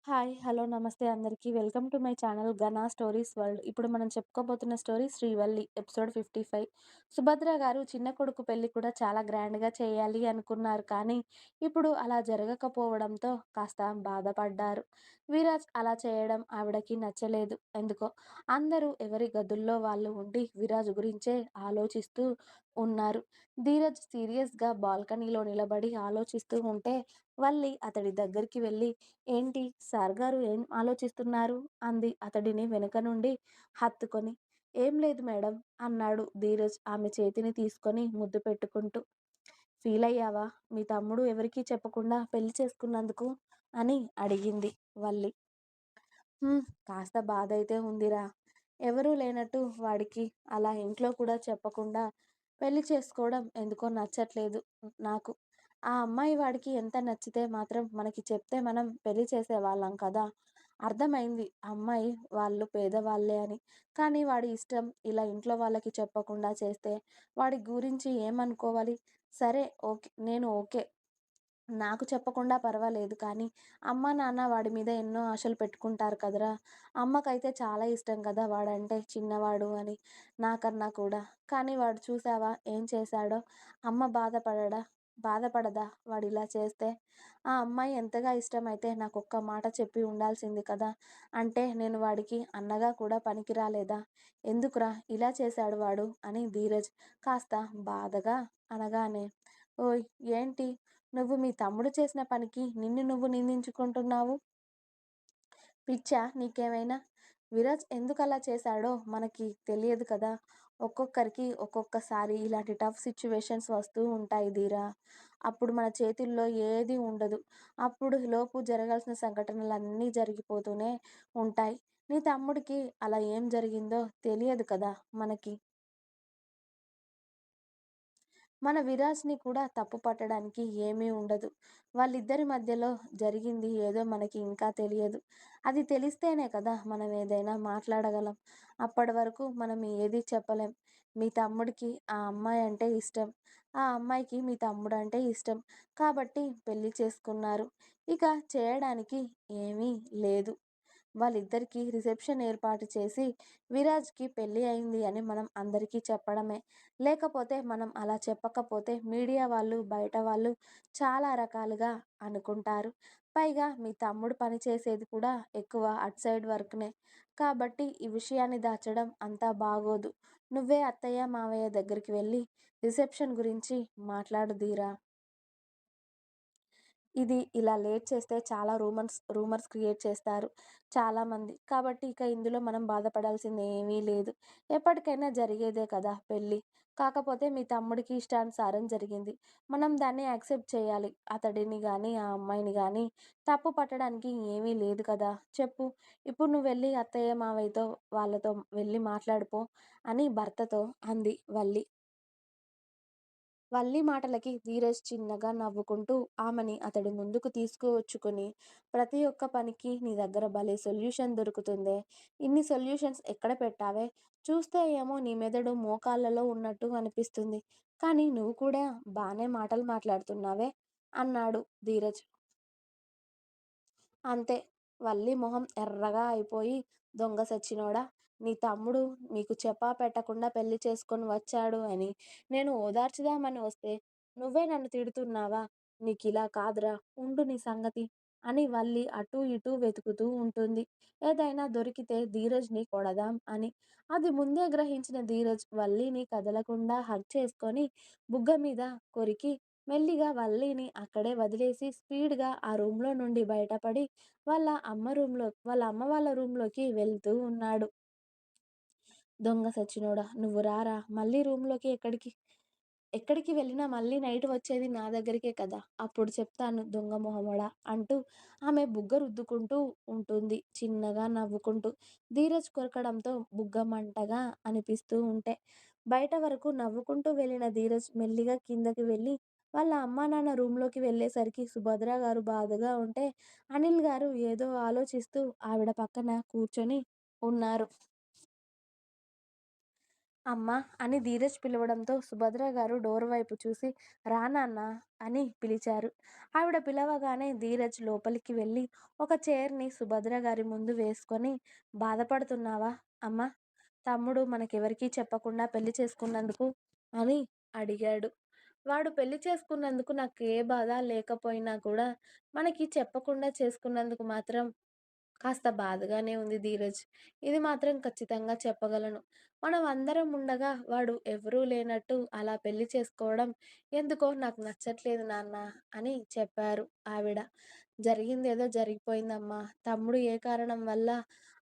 Hi. Hello. నమస్తే అందరికీ. Welcome to my channel 'Ghana stories world'. ఇప్పుడు మనం చెప్పుకోబోతున్న స్టోరీ 'శ్రీవల్లి' ఎపిసోడ్ 55. సుభద్ర గారు చిన్న కొడుకు పెళ్లి కూడా చాలా గ్రాండ్‌గా చేయాలి అనుకున్నారు. కానీ ఇప్పుడు అలా జరగకపోవడంతో కాస్త బాధపడ్డారు. విరాజ్ అలా చేయడం ఆవిడకి నచ్చలేదు ఎందుకో. అందరూ ఎవరి గదుల్లో వాళ్ళు ఉండి విరాజ్ గురించే ఆలోచిస్తూ ఉన్నారు. ధీరజ్ సీరియస్‌గా బాల్కనీలో నిలబడి ఆలోచిస్తూ ఉంటే వల్లి అతడి దగ్గరికి వెళ్ళి, ఏంటి సార్ గారు ఏం ఆలోచిస్తున్నారు? అంది అతడిని వెనుక నుండి హత్తుకొని. ఏం లేదు మేడం అన్నాడు ధీరజ్ ఆమె చేతిని తీసుకొని ముద్దు పెట్టుకుంటూ. ఫీలయ్యావా? మీ తమ్ముడు ఎవరికీ చెప్పకుండా పెళ్లి చేసుకున్నందుకు? అని అడిగింది వల్లి. కాస్త బాధైతే ఉందిరా. ఎవరూ లేనట్టు వాడికి అలా ఇంట్లో కూడా చెప్పకుండా పెళ్లి చేసుకోవడం ఎందుకో నచ్చట్లేదు నాకు. ఆ అమ్మాయి వాడికి ఎంత నచ్చితే మాత్రం మనకి చెప్తే మనం పెళ్లి చేసేవాళ్ళం కదా! అర్థమైంది అమ్మాయి వాళ్ళు పేదవాళ్ళే అని. కానీ వాడి ఇష్టం ఇలా ఇంట్లో వాళ్ళకి చెప్పకుండా చేస్తే వాడి గురించి ఏమనుకోవాలి? సరే ఓకే. నేను ఓకే. నాకు చెప్పకుండా పర్వాలేదు కానీ, అమ్మా, నాన్న వాడి మీద ఎన్నో ఆశలు పెట్టుకుంటారు కదరా! అమ్మకైతే చాలా ఇష్టం కదా వాడంటే చిన్నవాడు అని, నాకన్నా కూడా. కానీ వాడు చూసావా ఏం చేశాడో? అమ్మ బాధపడదా వాడిలా చేస్తే? ఆ అమ్మాయి ఎంతగా ఇష్టమైతే నాకొక్క మాట చెప్పి ఉండాల్సింది కదా! అంటే నేను వాడికి అన్నగా కూడా పనికి రాలేదా? ఎందుకురా ఇలా చేశాడు వాడు? అని ధీరజ్ కాస్త బాధగా అనగానే, ఓయ్! ఏంటి? నువ్వు మీ తమ్ముడు చేసిన పనికి నిన్ను నువ్వు నిందించుకుంటున్నావు? పిచ్చా నీకేమైనా? విరాజ్ ఎందుకలా చేశాడో మనకి తెలియదు కదా! ఒక్కొక్కరికి ఒక్కొక్కసారి ఇలాంటి టఫ్ సిట్యుయేషన్స్ వస్తూ ఉంటాయి ధీరా. అప్పుడు మన చేతుల్లో ఏది ఉండదు. అప్పుడు లోపు జరగాల్సిన సంఘటనలన్నీ జరిగిపోతూనే ఉంటాయి. నీ తమ్ముడికి అలా ఏం జరిగిందో తెలియదు కదా మనకి. మన విరాజ్‌ని కూడా తప్పు పట్టడానికి ఏమీ ఉండదు. వాళ్ళిద్దరి మధ్యలో జరిగింది ఏదో మనకి ఇంకా తెలియదు. అది తెలిస్తేనే కదా మనం ఏదైనా మాట్లాడగలం. అప్పటి వరకు మనం ఏది చెప్పలేం. మీ తమ్ముడికి ఆ అమ్మాయి అంటే ఇష్టం. ఆ అమ్మాయికి మీ తమ్ముడంటే ఇష్టం. కాబట్టి పెళ్లి చేసుకున్నారు. ఇక చేయడానికి ఏమీ లేదు. వాళ్ళిద్దరికీ రిసెప్షన్ ఏర్పాటు చేసి విరాజ్‌కి పెళ్లి అయింది అని మనం అందరికీ చెప్పడమే. లేకపోతే మనం అలా చెప్పకపోతే మీడియా వాళ్ళు, బయట వాళ్ళు చాలా రకాలుగా అనుకుంటారు. పైగా మీ తమ్ముడు పని చేసేది కూడా ఎక్కువ అటు సైడ్ వర్క్‌నే. కాబట్టి ఈ విషయాన్ని దాచడం అంతా బాగోదు. నువ్వే అత్తయ్య, మావయ్య దగ్గరికి వెళ్ళి రిసెప్షన్ గురించి మాట్లాడు ధీరా. ఇది ఇలా లేట్ చేస్తే చాలా రూమర్స్ క్రియేట్ చేస్తారు చాలామంది. కాబట్టి ఇక ఇందులో మనం బాధపడాల్సింది ఏమీ లేదు. ఎప్పటికైనా జరిగేదే కదా పెళ్లి. కాకపోతే మీ తమ్ముడికి ఇష్టానుసారం జరిగింది. మనం దాన్ని యాక్సెప్ట్ చేయాలి. అతడిని గానీ, ఆ అమ్మాయిని గానీ తప్పు పట్టడానికి ఏమీ లేదు కదా! చెప్పు. ఇప్పుడు నువ్వు వెళ్లి అత్తయ్య, మావయ్యతో వాళ్ళతో వెళ్లి మాట్లాడు అని భర్తతో అంది వల్లి. వల్లి మాటలకి ధీరజ్ చిన్నగా నవ్వుకుంటూ ఆమెని అతడి ముందుకు తీసుకువచ్చుకొని, ప్రతి ఒక్క పనికి నీ దగ్గర భలే సొల్యూషన్ దొరుకుతుందే. ఇన్ని సొల్యూషన్స్ ఎక్కడ పెట్టావే? చూస్తే ఏమో నీ మెదడు మోకాళ్ళలో ఉన్నట్టు అనిపిస్తుంది. కానీ నువ్వు కూడా బానే మాటలు మాట్లాడుతున్నావే అన్నాడు ధీరజ్. అంతే. వల్లి మొహం ఎర్రగా అయిపోయి, దొంగ సచ్చినోడా! నీ తమ్ముడు నీకు చెప్పా పెట్టకుండా పెళ్లి చేసుకొని వచ్చాడు అని నేను ఓదార్చుదామని వస్తే, నువ్వే నన్ను తిడుతున్నావా? నీకిలా కాదురా! ఉండు నీ సంగతి అని వల్లి అటూ ఇటూ వెతుకుతూ ఉంటుంది. ఏదైనా దొరికితే ధీరజ్‌ని కొడదాం అని. అది ముందే గ్రహించిన ధీరజ్ వల్లిని కదలకుండా హగ్ చేసుకొని బుగ్గ మీద కొరికి మెల్లిగా వల్లిని అక్కడే వదిలేసి స్పీడ్‌గా ఆ రూమ్‌లో నుండి బయటపడి వాళ్ళ అమ్మ వాళ్ళ రూమ్‌లోకి వెళ్తూ ఉన్నాడు. దొంగ సచ్చినోడా! నువ్వు రారా మళ్ళీ రూమ్‌లోకి ఎక్కడికి? ఎక్కడికి వెళ్ళినా మళ్ళీ నైట్ వచ్చేది నా దగ్గరికే కదా! అప్పుడు చెప్తాను దొంగ మొహమోడా! అంటూ ఆమె బుగ్గ రుద్దుకుంటూ ఉంటుంది చిన్నగా నవ్వుకుంటూ. ధీరజ్ కొరకడంతో బుగ్గ మంటగా అనిపిస్తూ ఉంటే. బయట వరకు నవ్వుకుంటూ వెళ్ళిన ధీరజ్ మెల్లిగా కిందకి వెళ్ళి వాళ్ళ అమ్మా నాన్న రూమ్‌లోకి వెళ్ళేసరికి సుభద్ర గారు బాధగా ఉంటే, అనిల్ గారు ఏదో ఆలోచిస్తూ ఆవిడ పక్కన కూర్చొని ఉన్నారు. అమ్మా! అని ధీరజ్ పిలవడంతో సుభద్ర గారు డోర్ వైపు చూసి రా నాన్న అని పిలిచారు. ఆవిడ పిలవగానే ధీరజ్ లోపలికి వెళ్ళి ఒక చైర్‌ని సుభద్ర గారి ముందు వేసుకొని బాధపడుతున్నావా అమ్మా? తమ్ముడు మనకెవరికీ చెప్పకుండా పెళ్లి చేసుకున్నందుకు అని అడిగాడు. వాడు పెళ్లి చేసుకున్నందుకు నాకు ఏ బాధ లేకపోయినా కూడా మనకి చెప్పకుండా చేసుకున్నందుకు మాత్రం కాస్త బాధగానే ఉంది ధీరజ్. ఇది మాత్రం ఖచ్చితంగా చెప్పగలను. మనం అందరం ఉండగా వాడు ఎవరూ లేనట్టు అలా పెళ్లి చేసుకోవడం ఎందుకో నాకు నచ్చట్లేదు నాన్న అని చెప్పారు ఆవిడ. జరిగిందేదో జరిగిపోయిందమ్మా. తమ్ముడు ఏ కారణం వల్ల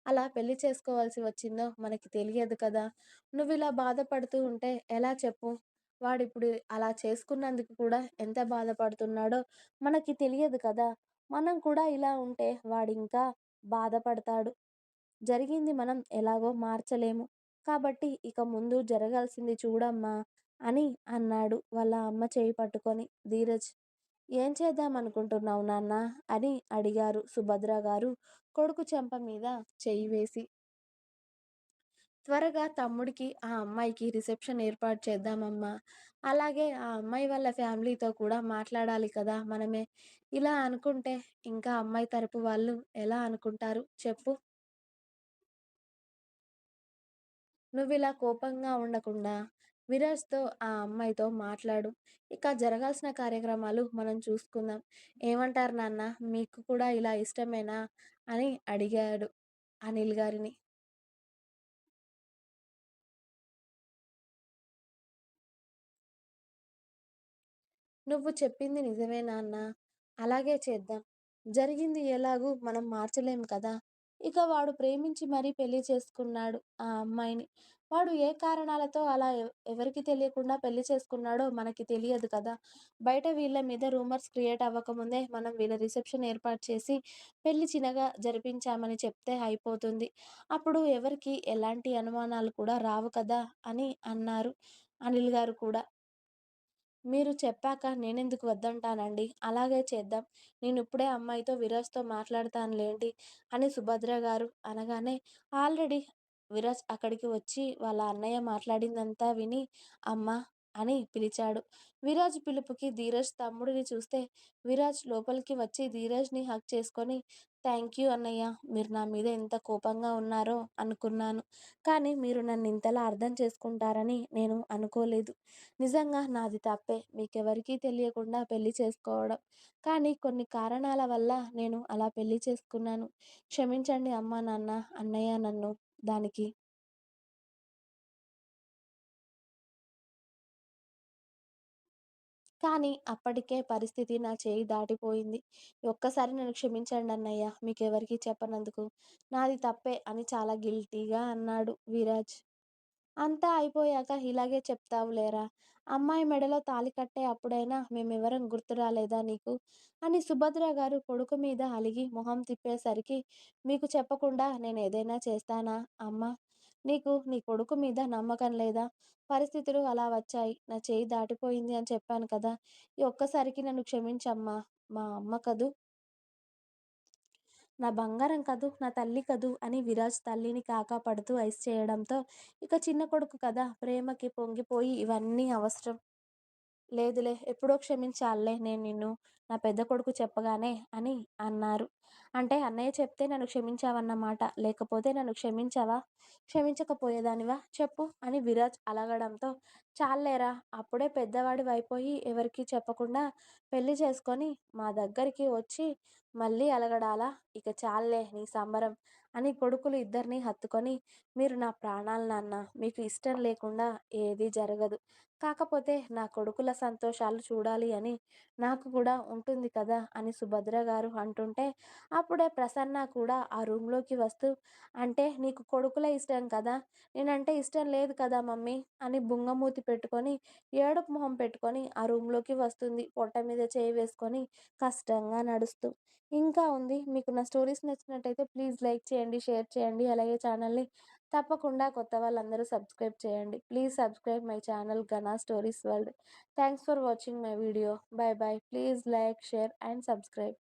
అలా పెళ్లి చేసుకోవాల్సి వచ్చిందో మనకి తెలియదు కదా! నువ్విలా బాధపడుతూ ఉంటే ఎలా చెప్పు? వాడిప్పుడు అలా చేసుకున్నందుకు కూడా ఎంత బాధపడుతున్నాడో మనకి తెలియదు కదా! మనం కూడా ఇలా ఉంటే వాడింకా బాధపడతాడు. జరిగింది మనం ఎలాగో మార్చలేము. కాబట్టి ఇక ముందు జరగాల్సింది చూడమ్మా అని అన్నాడు వాళ్ళ అమ్మ చేయి పట్టుకొని ధీరజ్. ఏం చేద్దామనుకుంటున్నావు నాన్నా అని అడిగారు సుభద్ర గారు కొడుకు చెంప మీద చెయ్యి వేసి. త్వరగా తమ్ముడికి, ఆ అమ్మాయికి రిసెప్షన్ ఏర్పాటు చేద్దామమ్మా. అలాగే ఆ అమ్మాయి వాళ్ళ ఫ్యామిలీతో కూడా మాట్లాడాలి కదా మనమే. ఇలా అనుకుంటే ఇంకా అమ్మాయి తరపు వాళ్ళు ఎలా అనుకుంటారు చెప్పు? నువ్విలా కోపంగా ఉండకుండా విరాజ్‌తో, ఆ అమ్మాయితో మాట్లాడు. ఇక జరగాల్సిన కార్యక్రమాలు మనం చూసుకుందాం. ఏమంటారు నాన్న? మీకు కూడా ఇలా ఇష్టమేనా? అని అడిగాడు అనిల్ గారిని. నువ్వు చెప్పింది నిజమే నాన్న. అలాగే చేద్దాం. జరిగింది ఎలాగూ మనం మార్చలేం కదా! ఇక వాడు ప్రేమించి మరీ పెళ్లి చేసుకున్నాడు ఆ అమ్మాయిని. వాడు ఏ కారణాలతో అలా ఎవరికీ తెలియకుండా పెళ్లి చేసుకున్నాడో మనకి తెలియదు కదా! బయట వీళ్ళ మీద రూమర్స్ క్రియేట్ అవ్వకముందే మనం వీళ్ళ రిసెప్షన్ ఏర్పాటు చేసి పెళ్లి చిన్నగా జరిపించామని చెప్తే అయిపోతుంది. అప్పుడు ఎవరికీ ఎలాంటి అనుమానాలు కూడా రావు కదా! అని అన్నారు అనిల్ గారు కూడా. మీరు చెప్పాక నేనెందుకు వద్దంటానండి. అలాగే చేద్దాం. నేనిప్పుడే అమ్మాయితో, విరాజ్‌తో మాట్లాడతానులెండి అని సుభద్ర గారు అనగానే, ఆల్రెడీ విరాజ్ అక్కడికి వచ్చి వాళ్ళ అన్నయ్య మాట్లాడిందంతా విని, అమ్మా! అని పిలిచాడు. విరాజ్ పిలుపుకి ధీరజ్ తమ్ముడిని చూస్తే, విరాజ్ లోపలికి వచ్చి ధీరజ్‌ని హగ్ చేసుకొని, థాంక్ యూ అన్నయ్య. మీరు నా మీద ఎంత కోపంగా ఉన్నారో అనుకున్నాను. కానీ మీరు నన్నింతలా అర్థం చేసుకుంటారని నేను అనుకోలేదు. నిజంగా నాది తప్పే. మీకెవరికీ తెలియకుండా పెళ్లి చేసుకోవడం. కానీ కొన్ని కారణాల వల్ల నేను అలా పెళ్లి చేసుకున్నాను. క్షమించండి అమ్మా, నాన్న, అన్నయ్య నన్ను దానికి. కానీ అప్పటికే పరిస్థితి నా చేయి దాటిపోయింది. ఒక్కసారి నన్ను క్షమించండి అన్నయ్య. మీకెవరికీ చెప్పనందుకు. నాది తప్పే అని చాలా గిల్టీగా అన్నాడు విరాజ్. అంతా అయిపోయాక ఇలాగే చెప్తావులేరా! అమ్మాయి మెడలో తాళి కట్టే అప్పుడైనా మేమెవరం గుర్తు రాలేదా నీకు? అని సుభద్ర గారు కొడుకు మీద అలిగి మొహం తిప్పేసరికి, మీకు చెప్పకుండా నేనేదైనా చేస్తానా అమ్మా? నీకు నీ కొడుకు మీద నమ్మకం లేదా? పరిస్థితులు అలా వచ్చాయి. నా చేయి దాటిపోయింది అని చెప్పాను కదా! ఈ ఒక్కసారికి నన్ను క్షమించమ్మా. మా అమ్మ కదూ! నా బంగారం కదూ! నా తల్లి కదూ! అని విరాజ్ తల్లిని కాకాపడుతూ ఐస్ చేయడంతో, ఇక చిన్న కొడుకు కదా! ప్రేమకి పొంగిపోయి ఇవన్నీ అవసరం లేదులే. ఎప్పుడో క్షమించాలిలే నేను నిన్ను. నా పెద్ద కొడుకు చెప్పగానే అని అన్నారు. అంటే అన్నయ్య చెప్తే నన్ను క్షమించావన్నమాట. లేకపోతే నన్ను క్షమించవా? క్షమించకపోయేదానివా చెప్పు? అని విరాజ్ అలగడంతో, చాల్లేరా! అప్పుడే పెద్దవాడివైపోయి ఎవరికీ చెప్పకుండా పెళ్లి చేసుకొని మా దగ్గరికి వచ్చి మళ్ళీ అలగడాలా? ఇక చాల్లే నీ సంబరం అని కొడుకులు ఇద్దరిని హత్తుకొని, మీరు నా ప్రాణాలు నాన్న. మీకు ఇష్టం లేకుండా ఏదీ జరగదు. కాకపోతే నా కొడుకుల సంతోషాలు చూడాలి అని నాకు కూడా ఉంటుంది కదా అని సుభద్ర గారు అంటుంటే, అప్పుడే ప్రసన్న కూడా ఆ రూమ్‌లోకి వస్తూ, అంటే నీకు కొడుకులే ఇష్టం కదా! నేనంటే ఇష్టం లేదు కదా మమ్మీ అని బుంగమూతి పెట్టుకొని, ఏడుపు మొహం పెట్టుకొని ఆ రూమ్‌లోకి వస్తుంది. పొట్ట మీద చేయి వేసుకొని కష్టంగా నడుస్తూ. ఇంకా ఉంది. మీకు నా స్టోరీస్ నచ్చినట్టయితే ప్లీజ్ లైక్ చేయండి, షేర్ చేయండి. అలాగే ఛానల్‌ని తప్పకుండా కొత్త వాళ్ళందరూ సబ్స్క్రైబ్ చేయండి. Please subscribe my channel 'Ghana stories world'. Thanks for watching my video. By by. Please like, share and subscribe.